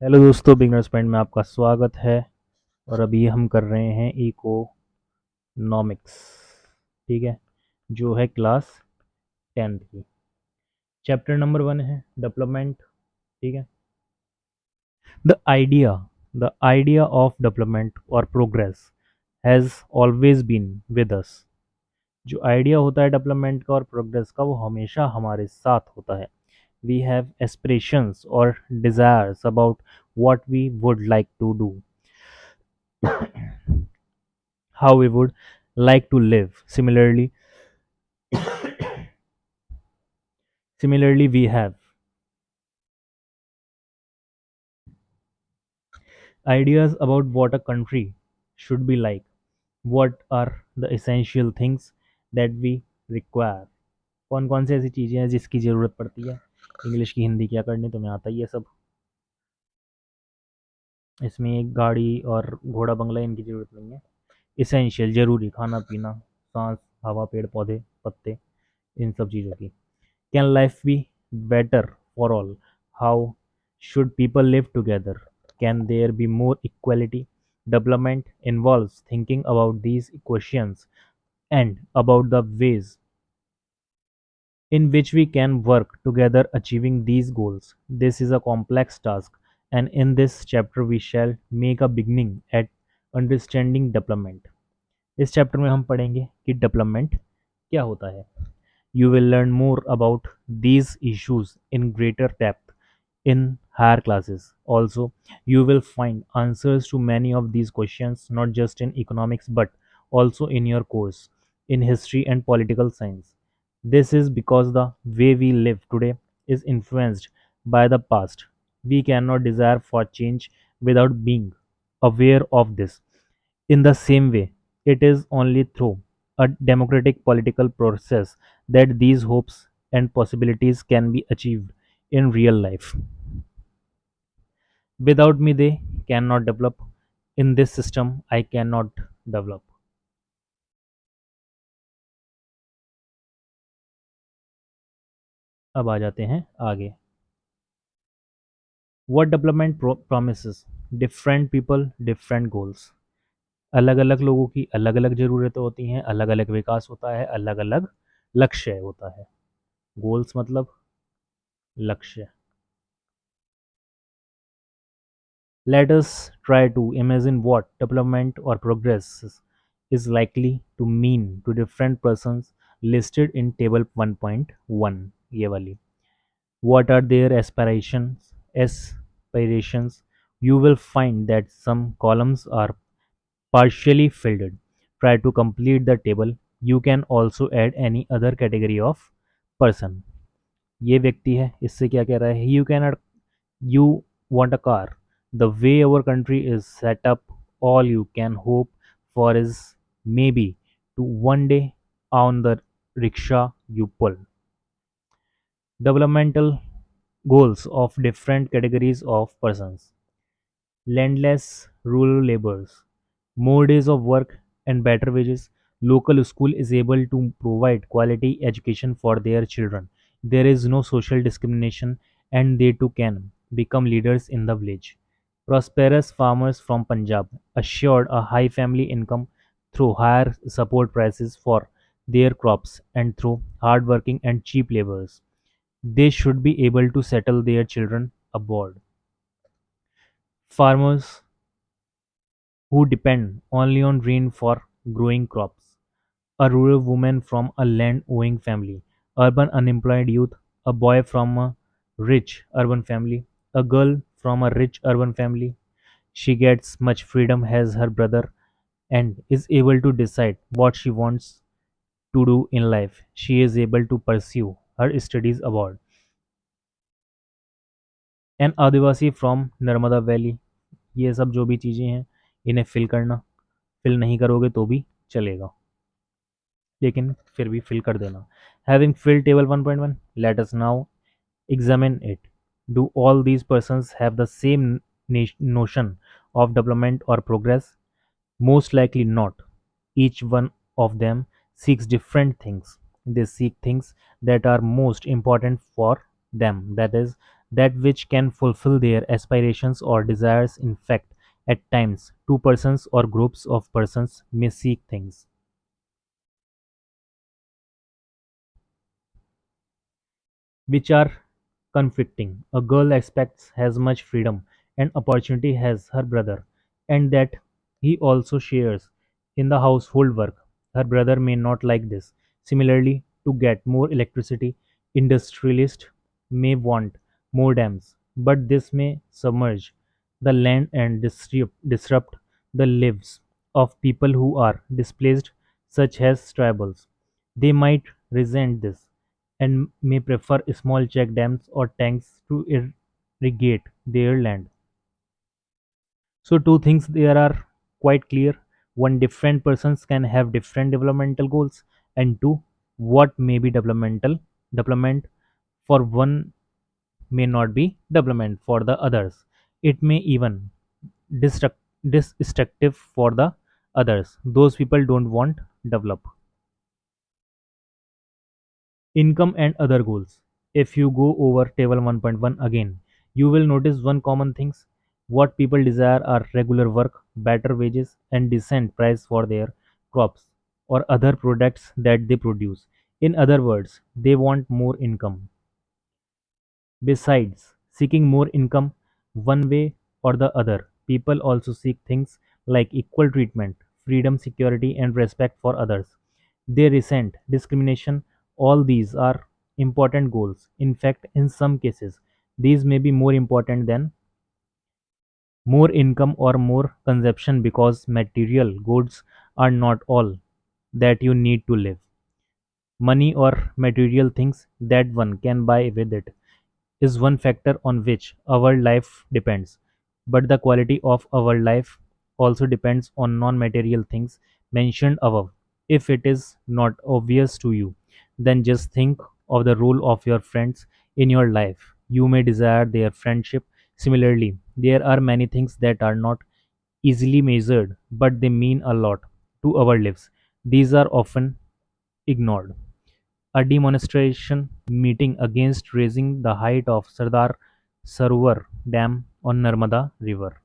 Hello दोस्तों, beginners point में आपका स्वागत है। और अभी हम कर रहे हैं इकोनॉमिक्स। ठीक है, जो है क्लास 10th की। चैप्टर नंबर 1 है डेवलपमेंट। ठीक है। द आइडिया ऑफ डेवलपमेंट और progress has always been with us. जो आइडिया होता है डेवलपमेंट का और प्रोग्रेस का, वो हमेशा हमारे साथ होता है। वी हैव एस्पिरेशंस और desires about what we would like to do, how we would like to live. Similarly, we have ideas about what a country should be like, what are the essential things that we require। कौन कौन सी ऐसी चीज़ें हैं जिसकी ज़रूरत पड़ती है। English की हिंदी क्या करनी, तुम्हें आता ही है सब। इसमें एक गाड़ी और घोड़ा बंगला इनकी ज़रूरत नहीं है। इसेंशियल, ज़रूरी, खाना पीना, सांस, हवा, पेड़ पौधे, पत्ते, इन सब चीज़ों की। Can life be better for all? How should people live together? Can there be more equality? Development involves thinking about these questions and about the ways in which we can work together achieving these goals. This is a complex task, and in this chapter we shall make a beginning at understanding development। इस chapter में हम पढ़ेंगे कि development क्या होता है। You will learn more about these issues in greater depth in higher classes. Also, you will find answers to many of these questions not just in economics but also in your course in history and political science. This is because the way we live today is influenced by the past. We cannot desire for change without being aware of this. In the same way, it is only through a democratic political process that these hopes and possibilities can be achieved in real life. Without me, they cannot develop. In this system, I cannot develop। अब आ जाते हैं आगे। What development promises? Different people, different goals। अलग अलग लोगों की अलग अलग ज़रूरतें होती हैं, अलग अलग विकास होता है, अलग अलग लक्ष्य होता है। गोल्स मतलब लक्ष्य। Let us try to imagine what development or progress is likely to mean to different persons listed in table 1.1। ये वाली, what are their aspirations? You will find that some columns are partially filled। Try to complete the table। You can also add any other category of person। ये व्यक्ति है, इससे क्या कह रहा है? You want a car? The way our country is set up, all you can hope for is maybe to one day own the rickshaw you pull। Developmental goals of different categories of persons: landless rural laborers, more days of work and better wages. Local school is able to provide quality education for their children. There is no social discrimination and they too can become leaders in the village. Prosperous farmers from Punjab assured a high family income through higher support prices for their crops and through hardworking and cheap laborers. They should be able to settle their children abroad. Farmers who depend only on rain for growing crops, a rural woman from a land-owning family, urban unemployed youth, a boy from a rich urban family, a girl from a rich urban family. She gets much freedom as her brother and is able to decide what she wants to do in life. She is able to pursue her studies abroad। An Adivasi from Narmada valley. ये सब जो भी चीज़ें हैं, इन्हें fill करना। Fill नहीं करोगे तो भी चलेगा, लेकिन फिर भी फिल कर देना। Having fill table 1.1, let us now examine it. Do all these persons have the same notion of development or progress? Most likely not। Each one of them seeks different things। They seek things that are most important for them, that is, that which can fulfill their aspirations or desires. In fact, at times, two persons or groups of persons may seek things which are conflicting. A girl expects as much freedom and opportunity as her brother, and that he also shares in the household work. Her brother may not like this. Similarly, to get more electricity, industrialists may want more dams, but this may submerge the land and disrupt the lives of people who are displaced, such as tribals. They might resent this and may prefer small check dams or tanks to irrigate their land. So two things there are quite clear. One, different persons can have different developmental goals, and two, what may be development for one may not be development for the others. It may even destruct destructive for the others. Those people don't want develop. Income and other goals. If you go over table 1.1 again, you will notice one common things. What people desire are regular work, better wages, and decent price for their crops or other products that they produce. In other words, they want more income. Besides seeking more income one way or the other, people also seek things like equal treatment, freedom, security, and respect for others. They resent discrimination. All these are important goals. In fact, in some cases, these may be more important than more income or more consumption because material goods are not all that you need to live. Money or material things that one can buy with it is one factor on which our life depends, but the quality of our life also depends on non material things mentioned above. If it is not obvious to you, then just think of the role of your friends in your life. You may desire their friendship. Similarly, there are many things that are not easily measured, but they mean a lot to our lives. These are often ignored. A demonstration meeting against raising the height of Sardar Sarovar Dam on Narmada River.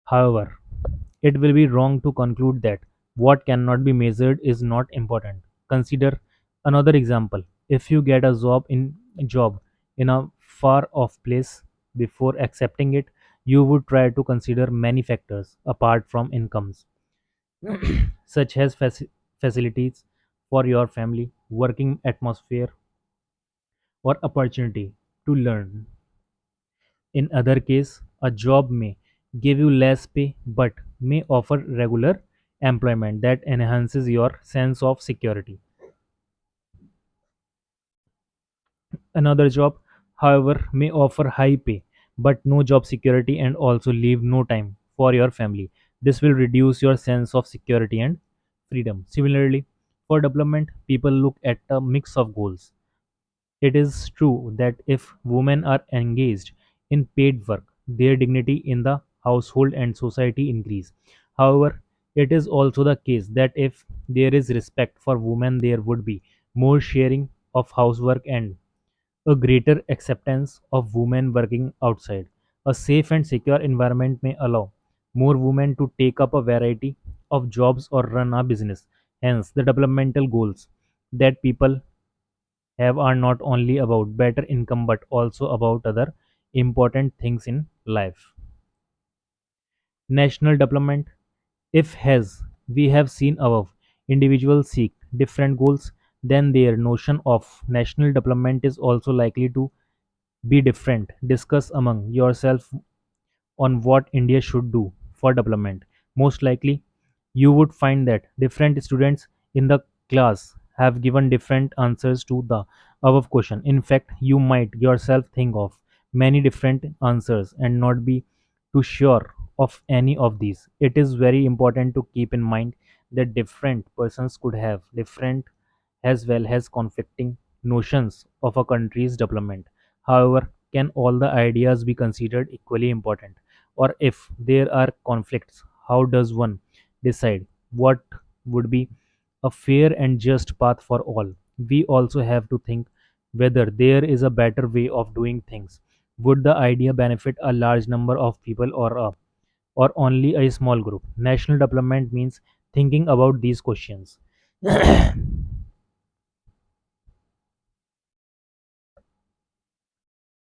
However, it will be wrong to conclude that what cannot be measured is not important. Consider another example. If you get a job in a far off place before accepting it, you would try to consider many factors apart from incomes, such as facilities for your family, working atmosphere, or opportunity to learn. In other case, a job may give you less pay but may offer regular employment that enhances your sense of security. Another job, however, may offer high pay but no job security and also leave no time for your family. This will reduce your sense of security and freedom. Similarly, for development, people look at a mix of goals. It is true that if women are engaged in paid work, their dignity in the household and society increase. However, it is also the case that if there is respect for women, there would be more sharing of housework and a greater acceptance of women working outside. A safe and secure environment may allow more women to take up a variety of jobs or run a business. Hence, the developmental goals that people have are not only about better income but also about other important things in life. National development, if as we have seen above, individuals seek different goals, then their notion of national development is also likely to be different. Discuss among yourself on what India should do for development. Most likely, you would find that different students in the class have given different answers to the above question. In fact, you might yourself think of many different answers and not be too sure of any of these. It is very important to keep in mind that different persons could have different as well as conflicting notions of a country's development. However, can all the ideas be considered equally important? Or if there are conflicts, how does one decide what would be a fair and just path for all. We also have to think whether there is a better way of doing things. Would the idea benefit a large number of people or only a small group? National development means thinking about these questions.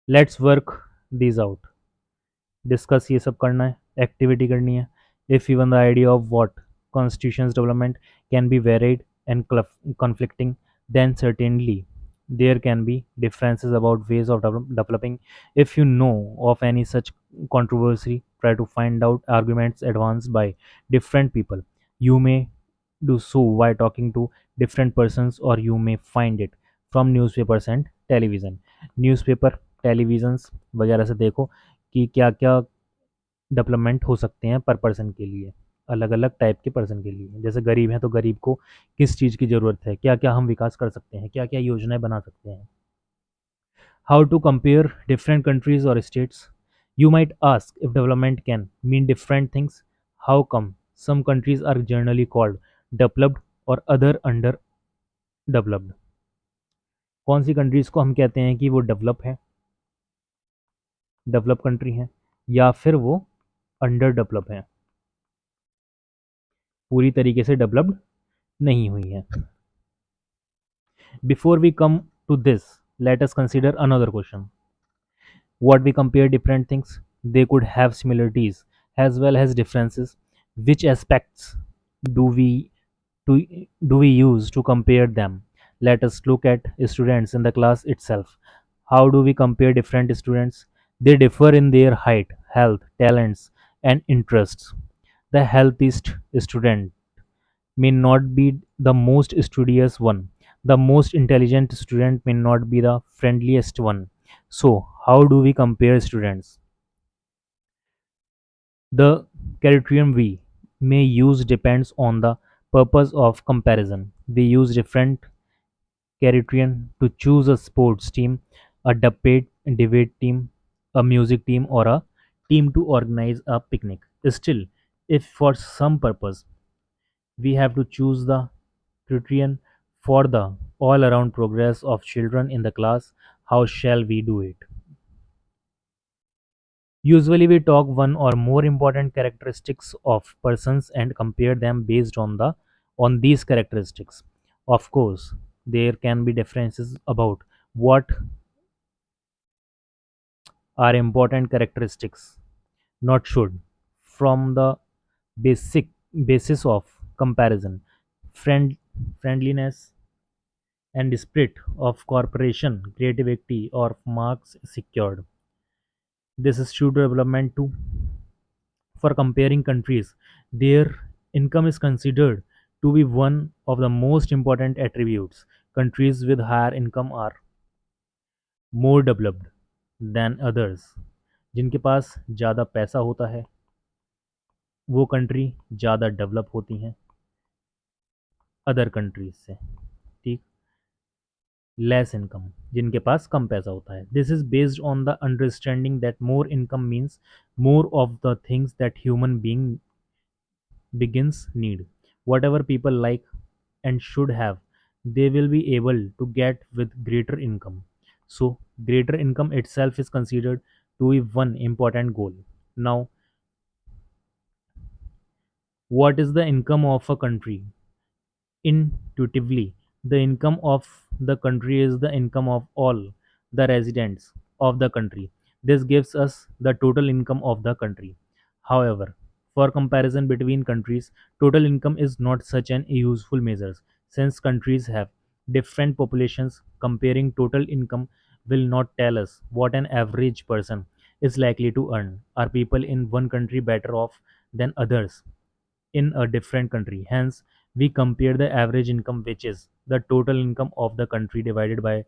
Let's work these out. Discuss ये सब करना है, activity करनी है. If even the idea of what constitution's development can be varied and conflicting, then certainly there can be differences about ways of developing. If you know of any such controversy, try to find out arguments advanced by different people. You may do so by talking to different persons, or you may find it from newspapers and television. Newspaper, televisions वगैरह से देखो कि क्या क्या development हो सकते हैं पर पर्सन के लिए, अलग अलग टाइप के पर्सन के लिए. जैसे गरीब हैं तो गरीब को किस चीज़ की ज़रूरत है, क्या क्या हम विकास कर सकते हैं, क्या क्या योजनाएं बना सकते हैं. How to compare different countries और states. You might ask if development can mean different things. How come some countries are generally called developed or other under developed. कौन सी कंट्रीज को हम कहते हैं कि वो डेवलप है, डेवलप कंट्री हैं, या फिर वो अंडर डेवलप हैं, पूरी तरीके से डेवलप्ड नहीं हुई है. Before we come to this, let us consider another question. What we compare different things, they could have similarities as well as differences. Which aspects do we do, do we use to compare them? Let us look at students in the class itself. How do we compare different students? They differ in their height, health, talents, and interests. The healthiest student may not be the most studious one. The most intelligent student may not be the friendliest one. So, how do we compare students? The criterion we may use depends on the purpose of comparison. We use different criterion to choose a sports team, a debate team, a music team, or a team to organize a picnic. Still, if for some purpose we have to choose the criterion for the all around progress of children in the class, how shall we do it? Usually we talk one or more important characteristics of persons and compare them based on these characteristics. Of course, there can be differences about what are important characteristics, not should. From the basic basis of comparison, friend, friendliness and spirit of cooperation, creativity, or marks secured. This is true development too. For comparing countries, their income is considered to be one of the most important attributes. Countries with higher income are more developed than others. जिनके पास ज़्यादा पैसा होता है वो country ज़्यादा develop होती हैं other countries से. ठीक. लेस इनकम, जिनके पास कम पैसा होता है. This is based on the understanding that more income means more of the things that human being begins need. Whatever people like and should have, they will be able to get with greater income. So, greater income itself is considered to be one important goal. Now, what is the income of a country? Intuitively, the income of the country is the income of all the residents of the country. This gives us the total income of the country. However, for comparison between countries, total income is not such an useful measure. Since countries have different populations, comparing total income will not tell us what an average person is likely to earn. Are people in one country better off than others in a different country? Hence, we compare the average income, which is the total income of the country divided by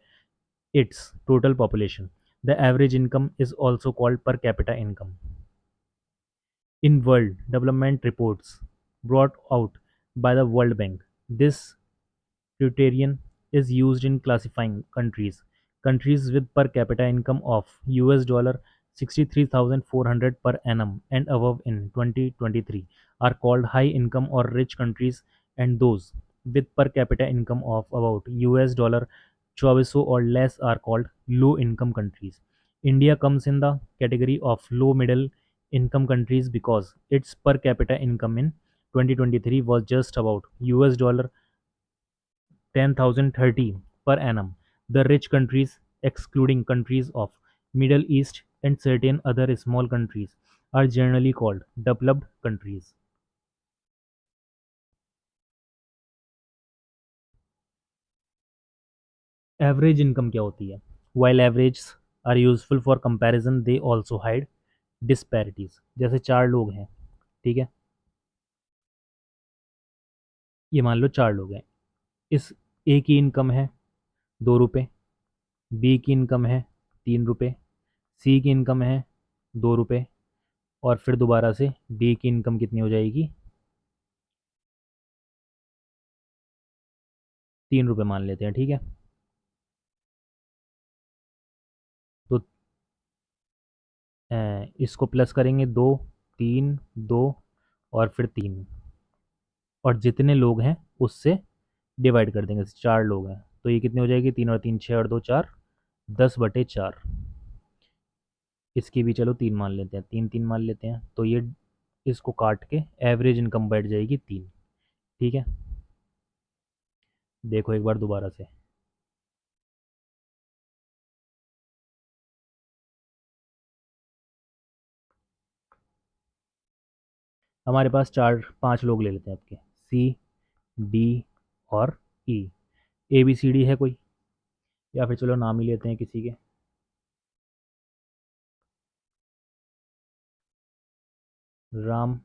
its total population. The average income is also called per capita income. In World Development Reports brought out by the World Bank, this criterion is used in classifying countries. Countries with per capita income of US $63,400 per annum and above in 2023 are called high income or rich countries, and those with per capita income of about US dollar 2400 or less are called low income countries. India comes in the category of low middle income countries because its per capita income in 2023 was just about US dollar 10,030 per annum. The rich countries, excluding countries of Middle East and certain other small countries, are generally called developed countries. Average income क्या होती है? While averages are useful for comparison, they also hide disparities. जैसे चार लोग हैं, ठीक है, ये मान लो चार लोग हैं, इस ए की इनकम है 2 रुपये, बी की इनकम है 3 रुपये, सी की इनकम है 2 रुपये, और फिर दोबारा से डी की इनकम कितनी हो जाएगी? 3 रुपये मान लेते हैं, ठीक है। तो इसको प्लस करेंगे, 2 3 2 और फिर 3, और जितने लोग हैं उससे डिवाइड कर देंगे, चार लोग हैं तो ये कितनी हो जाएगी? 3 और 3 6 और 2 4, 10/4। इसकी भी चलो 3 मान लेते हैं, 3 3 मान लेते हैं, तो ये इसको काट के एवरेज इनकम बैठ जाएगी 3, ठीक है। देखो एक बार दोबारा से, हमारे पास चार पांच लोग ले लेते हैं आपके, सी डी और ई। ए बी सी डी है कोई, या फिर चलो नाम ही लेते हैं किसी के, राम,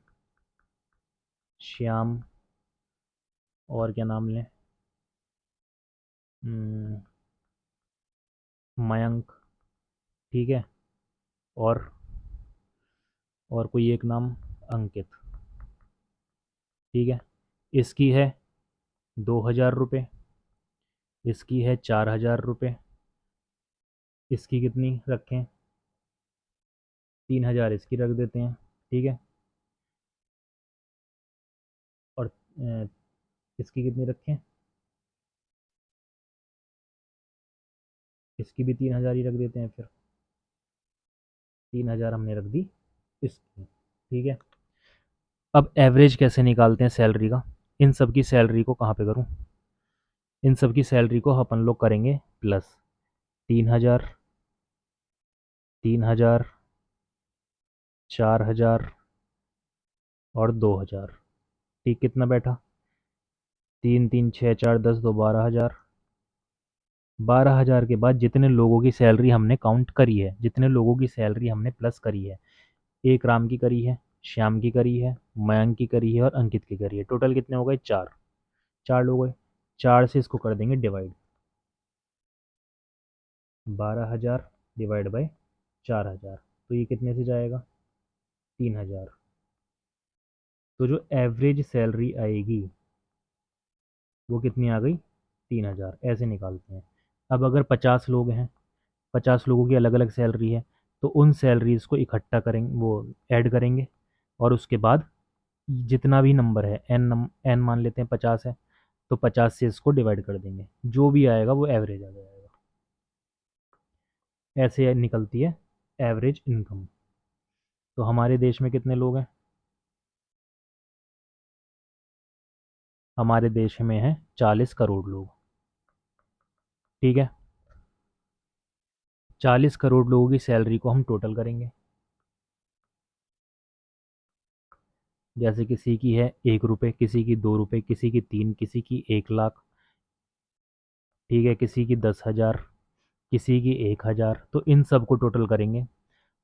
श्याम, और क्या नाम लें, हम्म, मयंक, ठीक है, और कोई एक नाम अंकित, ठीक है। इसकी है 2,000 रुपये, इसकी है 4,000 रुपये, इसकी कितनी रखें? 3,000 इसकी रख देते हैं, ठीक है। और इसकी कितनी रखें? इसकी भी 3,000 ही रख देते हैं, फिर 3,000 हमने रख दी इसकी, ठीक है। अब एवरेज कैसे निकालते हैं सैलरी का? इन सब की सैलरी को कहाँ पे करूँ? इन सब की सैलरी को अपन लोग करेंगे प्लस 3,000, 3,000, 4,000 और 2,000, ठीक, कितना बैठा? 3 3 6 4 10 2 12,000। 12,000 के बाद जितने लोगों की सैलरी हमने काउंट करी है, जितने लोगों की सैलरी हमने प्लस करी है, एक राम की करी है, श्याम की करी है, मयंक की करी है और अंकित की करी है, टोटल कितने हो गए? चार। चार लोग हुए, चार से इसको कर देंगे डिवाइड, 12,000 डिवाइड बाई 4,000, तो ये कितने से जाएगा? 3,000। तो जो एवरेज सैलरी आएगी वो कितनी आ गई? 3,000। ऐसे निकालते हैं। अब अगर 50 लोग हैं, 50 लोगों की अलग अलग सैलरी है, तो उन सैलरीज को इकट्ठा करेंगे, वो ऐड करेंगे, और उसके बाद जितना भी नंबर है, एन मान लेते हैं 50 है, तो 50 से इसको डिवाइड कर देंगे, जो भी आएगा वो एवरेज आ जाएगा। ऐसे निकलती है एवरेज इनकम। तो हमारे देश में कितने लोग हैं? हमारे देश में है 40 करोड़ लोग, ठीक है। 40 करोड़ लोगों की सैलरी को हम टोटल करेंगे। जैसे किसी की है 1 रुपये, किसी की 2 रुपये, किसी की 3, किसी की 1 लाख, ठीक है, किसी की 10,000, किसी की 1,000, तो इन सब को टोटल करेंगे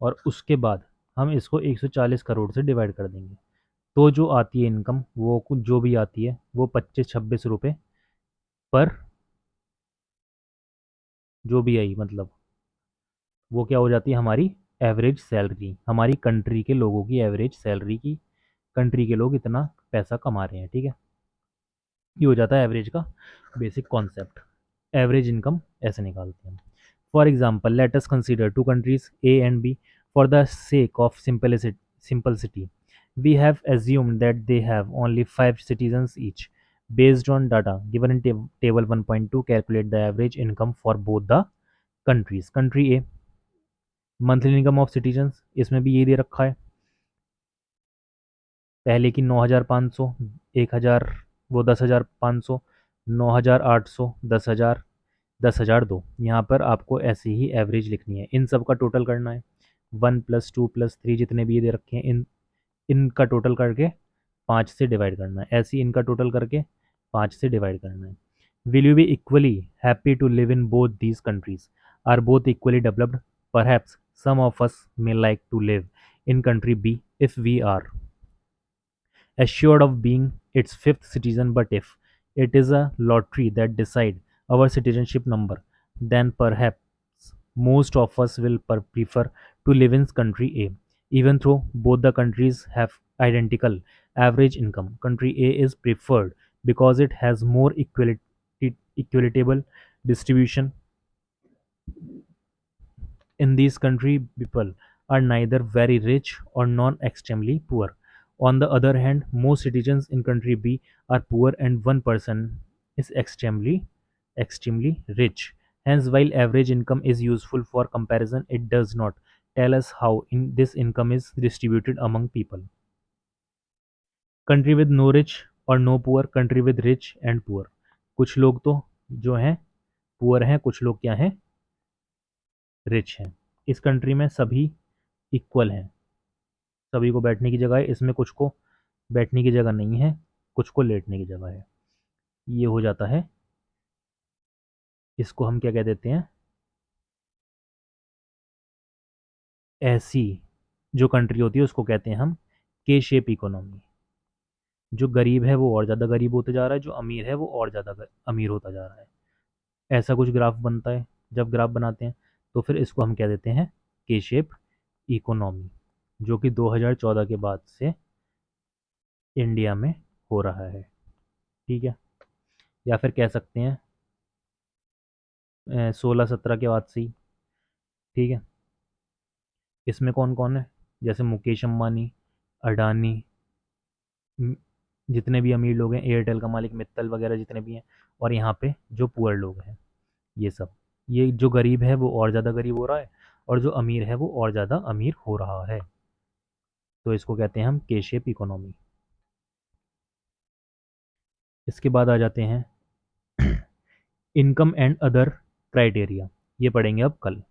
और उसके बाद हम इसको 140 करोड़ से डिवाइड कर देंगे। तो जो आती है इनकम, वो जो भी आती है वो 25-26 रुपये पर, जो भी आई मतलब, वो क्या हो जाती है? हमारी एवरेज सैलरी, हमारी कंट्री के लोगों की एवरेज सैलरी की, कंट्री के लोग इतना पैसा कमा रहे हैं, ठीक है। ये हो जाता है एवरेज का बेसिक कॉन्सेप्ट। एवरेज इनकम ऐसे निकालते हैं। For example, let us consider two countries A and B for the sake of simplicity we have assumed that they have only 5 citizens each. Based on data given in table 1.2, calculate the average income for both the countries. Country A, monthly income of citizens, इसमें भी यही दे रखा है, पहले की 9,500, 1,000, वो 10,500, 9,800, 10,000, 10,002। यहाँ पर आपको ऐसी ही एवरेज लिखनी है, इन सब का टोटल करना है, 1+2+3 जितने भी ये दे रखे हैं इनका टोटल करके 5 से डिवाइड करना है, ऐसे ही इनका टोटल करके 5 से डिवाइड करना है। Will you be equally happy to live in both these countries? Are both equally developed? Perhaps some of us may like to live in country B if we are assured of being its fifth citizen, but if it is a lottery that decide our citizenship number, then perhaps most of us will prefer to live in country A. Even though both the countries have identical average income, country A is preferred because it has more equitable distribution. In this country, people are neither very rich or non extremely poor. On the other hand, most citizens in country B are poor and one person is extremely rich. Hence, while average income is useful for comparison, it does not tell us how this income is distributed among people. Country with no rich or no poor, country with rich and poor. कुछ लोग तो जो हैं poor हैं, कुछ लोग क्या हैं, रिच हैं। इस कंट्री में सभी इक्वल हैं, सभी को बैठने की जगह है, इसमें कुछ को बैठने की जगह नहीं है, कुछ को लेटने की जगह है। ये हो जाता है, इसको हम क्या कह देते हैं, ऐसी जो कंट्री होती है उसको कहते हैं हम के शेप इकोनॉमी। जो गरीब है वो और ज़्यादा गरीब होते जा रहा है, जो अमीर है वो और ज़्यादा अमीर होता जा रहा है, ऐसा कुछ ग्राफ बनता है। जब ग्राफ बनाते हैं तो फिर इसको हम कह देते हैं के शेप इकोनॉमी, जो कि 2014 के बाद से इंडिया में हो रहा है। ठीक है, या फिर कह सकते हैं 16-17 के बाद से ही। ठीक है, इसमें कौन कौन है, जैसे मुकेश अंबानी, अडानी, जितने भी अमीर लोग हैं, एयरटेल का मालिक मित्तल वगैरह जितने भी हैं, और यहाँ पे जो पुअर लोग हैं ये सब, ये जो गरीब है वो और ज़्यादा गरीब हो रहा है और जो अमीर है वो और ज़्यादा अमीर हो रहा है, तो इसको कहते हैं हम के शेप इकोनॉमी। इसके बाद आ जाते हैं इनकम एंड अदर क्राइटेरिया, ये पढ़ेंगे अब कल।